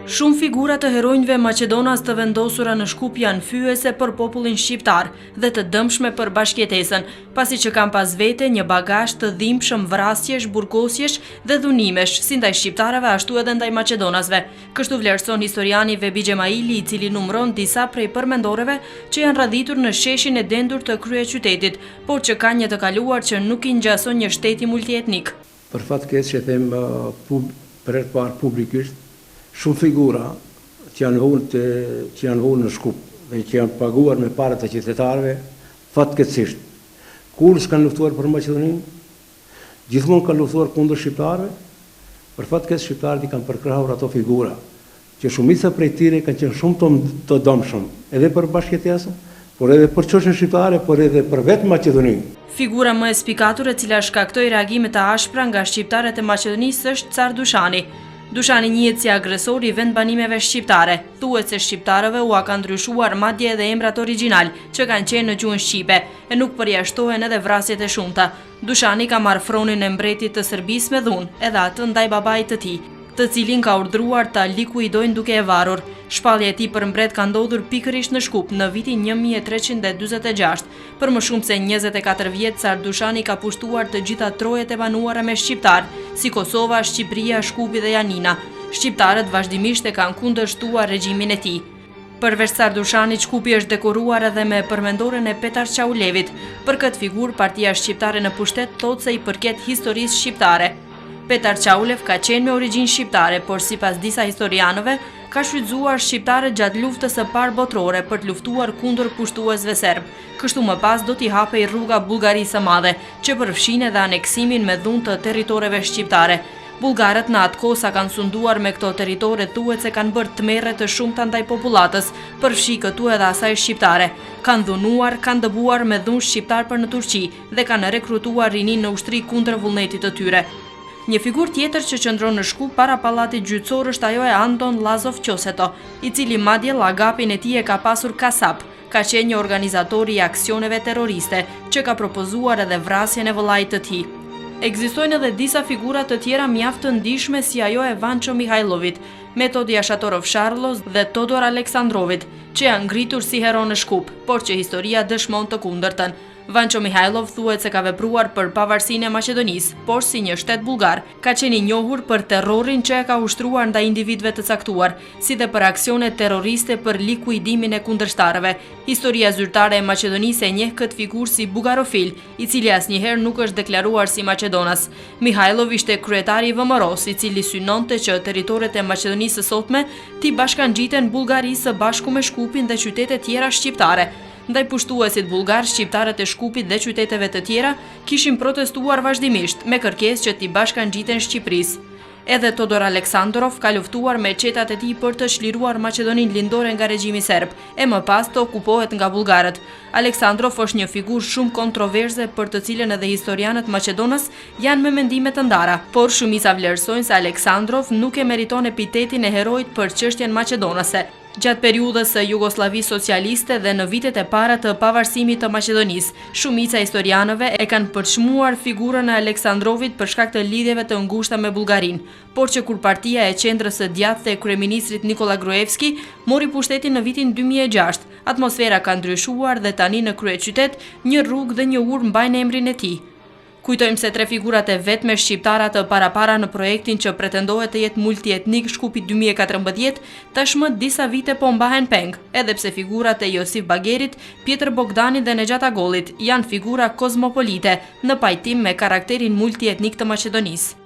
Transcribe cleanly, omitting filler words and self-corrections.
Shumë figura të heronjve Maqedonas të vendosura në Shkup janë fyese për popullin shqiptar dhe të dëmshme për bashkëjetesën, pasi që kanë pas vete një bagazh të dhimbshëm vrasjesh, burgosjesh dhe dhunimesh, si ndaj shqiptarëve ashtu edhe ndaj maqedonasve. Kështu vlerëson historiani Vebi Gjemaili, i cili numëron disa prej përmendoreve që janë radhitur në sheshin e dendur të kryeqytetit, por që kanë një të kaluar që nuk i ngjason një shteti multietnik. Për fatkeq që them për herë parë publikisht, shumë figura që janë vënë në Shkup dhe që janë paguar me parat e qytetarëve, fatkeqësisht, kur s'kanë luftuar për Maqedoninë, gjithmonë kanë luftuar kundër shqiptarëve, për fatkeq shqiptarët i kanë përkrahur ato figura, që shumica prej tyre kanë qenë shumë të dëmshëm, edhe për bashkëjetesën, por edhe për çështjen shqiptare, por edhe për vetë Maqedoninë. Figura më e spikatur e cila shkaktoi reagime të ashpra nga shqiptarët e Maqedonisë është Car Dushani. Dushani njihet si agresor i vendbanimeve shqiptare. Thuhet se shqiptarëve u ka ndryshuar madje edhe emrat origjinal që kanë qenë në gjuhën shqipe e nuk përjashtohen edhe vrasjet e shumta. Dushani ka marrë fronin e mbretit të Serbisë me dhunë, edhe atë ndaj babait të tij, të cilin ka urdhëruar ta likuidojnë duke e varur. Shpallja e tij për mbret ka ndodhur pikërisht në Shkup në vitin 1346. Për më shumë se 24 vjet, Car Dushani ka pushtuar të gjitha trojet e banuara me shqiptar, si Kosova, Shqipëria, Shkupi dhe Janina. Shqiptarët vazhdimisht e kanë kundërshtuar regjimin e tij. Përveç Car Dushanit, Shkupi është dekoruar edhe me përmendoren e Petar Çaulevit. Për këtë figurë, Partia Shqiptare në pushtet thotë se i përket historisë shqiptare. Petar Çaulev ka qenë me origjinë shqiptare, por sipas disa historianëve, ka shfrytzuar shqiptarët gjatë luftës së parë botërore për të luftuar kundër pushtuesve serb. Kështu më pas do t'i hapej rruga Bullgarisë së Madhe, që përfshin edhe aneksimin me dhunë të territoreve shqiptare. Bullgarët në atë kohë sa kanë sunduar me këto territore, thuhet se kanë bërë tmerre të shumta ndaj popullatës, përfshi këtu edhe asaj shqiptare. Kanë dhunuar, kanë dëbuar me dhunë shqiptar për në Turqi dhe kanë rekrutuar rinin në ushtri kundër vullnetit të tyre. Një figurë tjetër që qëndron në Shkup para pallatit gjyqësor është ajo e Anton Lazov Qoseto, i cili madje llagapin e tij e ka pasur kasap. Ka qenë një organizator i aksioneve terroriste që ka propozuar edhe vrasjen e vëllait të tij. Ekzistojnë edhe disa figura të tjera mjaft të ndihshme si ajo e Vancho Mihajlovit, Metod Jashatorov Sharlos dhe Todor Aleksandrovit, që janë ngritur si hero në Shkup, por që historia dëshmon të kundërtën. Vancho Mihajlov thuhet se ka vepruar për pavarësinë e Maqedonisë, por si një shtet bullgar, ka qenë i njohur për terrorin që e ka ushtruar ndaj individëve të caktuar, si dhe për aksione terroriste për likuidimin e kundërshtarëve. Historia zyrtare e Maqedonisë e njeh këtë figurë si bugarofil, i cili asnjëherë nuk është deklaruar si maqedonas. Mihajlov ishte kryetari i VMRO-s, i cili synonte që territoret e Maqedonisë së sotme t'i bashkangjiten Bullgarisë së bashku me Shkupin dhe qytete tjera shqiptare. Ndaj pushtuesit bullgar, shqiptarët e Shkupit dhe qyteteve të tjera kishin protestuar vazhdimisht me kërkesë që t'i bashkangjiten Shqipërisë. Edhe Todor Aleksandrov ka luftuar me qetat e tij për të çliruar Maqedoninë lindore nga regjimi serb, e më pas të okupohet nga bullgarët. Aleksandrov është një figurë shumë kontroverse për të cilën edhe historianët Maqedonës janë me mendime të ndara, por shumica vlerësojnë se Aleksandrov nuk e meriton epitetin e heroit për çështjen maqedonase. Gjatë periudhës së Jugosllavisë socialiste dhe në vitet e para të pavarësimit të Maqedonisë, shumica historianëve e kanë përçmuar figurën e Aleksandrovit për shkak të lidhjeve të ngushta me Bullgarinë, por që kur partia e qendrës së djathtë e kryeministrit Nikola Gruevski mori pushtetin në vitin 2006, atmosfera ka ndryshuar dhe tani në kryeqytet një rrugë dhe një urë mbajnë emrin e tij. Kujtojmë se 3 figurat e vetme shqiptara të parapara në projektin që pretendohet të jetë multietnik Shkupi 2014, tashmë disa vite po mbahen peng, edhe pse figurat e Josif Bagerit, Pjetër Bogdanit dhe Nexhat Agollit janë figura kozmopolite në pajtim me karakterin multietnik të Maqedonisë.